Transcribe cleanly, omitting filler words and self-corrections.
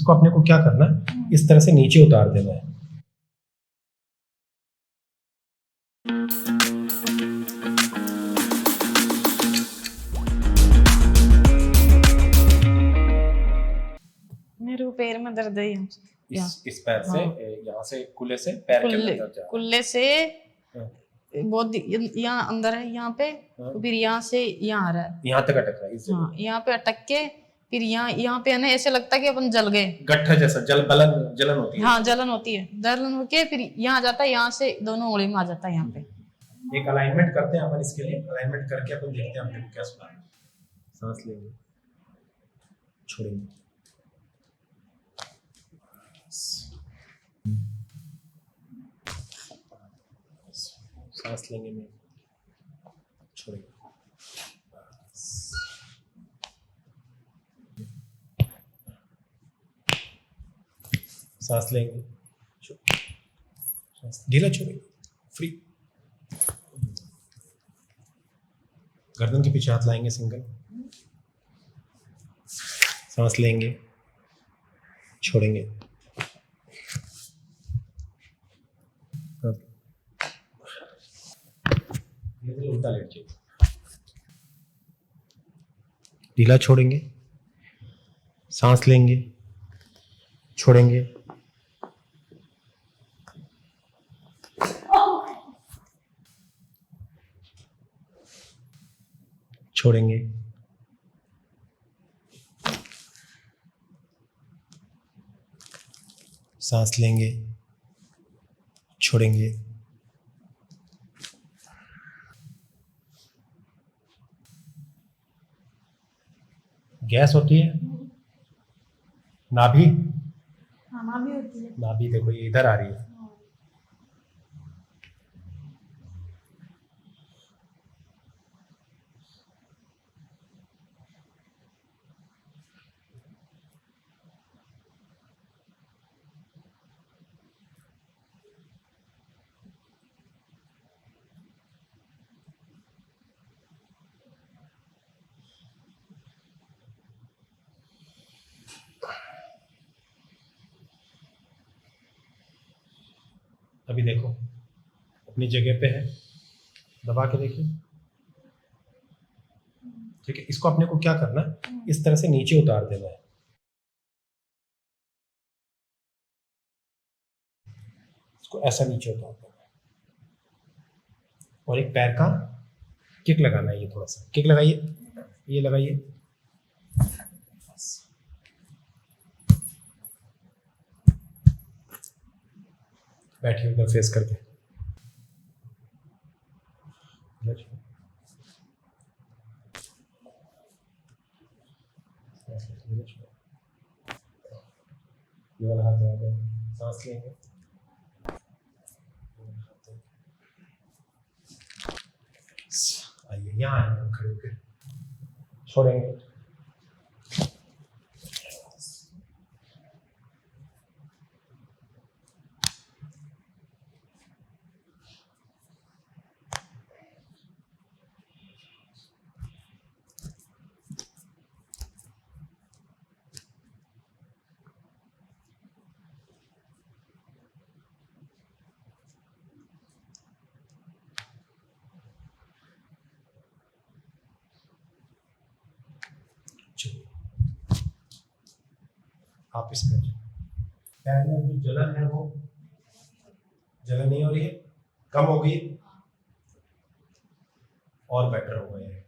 इसको अपने को क्या करना है, इस तरह से नीचे उतार देना है। मेरे पैर में दर्द है इस पैर से यहाँ से कुल्ले से पैर के अंदर जा रहा है। कुल्ले से बहुत यहाँ अंदर है, यहाँ पे तो फिर यहाँ से यहाँ आ रहा है, यहाँ तक अटक रहा है। हाँ, यहाँ पे अटक के फिर यहाँ पे है ना, ऐसे लगता है कि अपन जल गए, गट्ठा जैसा जलन होती है। हाँ, जलन होती है, जलन होके फिर यहाँ जाता है, यहाँ से दोनों उंगली में आ जाता है। यहाँ पे एक अलाइनमेंट करते हैं अपन, इसके लिए अलाइनमेंट करके अपन देखते हैं अपने को क्या सुना है। सांस लेंगे, छोड़ेंगे, सांस लेंगे में छोड़ेंगे, सांस लेंगे, ढीला छोड़ेंगे, फ्री। गर्दन के पीछे हाथ लाएंगे, सिंगल, सांस लेंगे, छोड़ेंगे, उल्टा लेट जाइए, ढीला छोड़ेंगे, सांस लेंगे, छोड़ेंगे, छोड़ेंगे, सांस लेंगे, छोड़ेंगे, गैस होती है, नाभि, हाँ, नाभि होती है, नाभि देखो ये इधर आ रही है, अभी देखो अपनी जगह पे है, दबा के देखिए, ठीक है। इसको अपने को क्या करना है, इस तरह से नीचे उतार देना है, इसको ऐसा नीचे उतार देना है, और एक पैर का किक लगाना है, ये थोड़ा सा किक लगाइए, ये लगाइए, बैठिए उधर फेस करके, ये वाला हाथ लगा दें, सांस लेंगे, आइए यहाँ आएंगे, खड़े होकर छोड़ेंगे, आप इस पर पैर में जो जलन है वो जलन नहीं हो रही है, कम हो गई और बेटर हो गया है।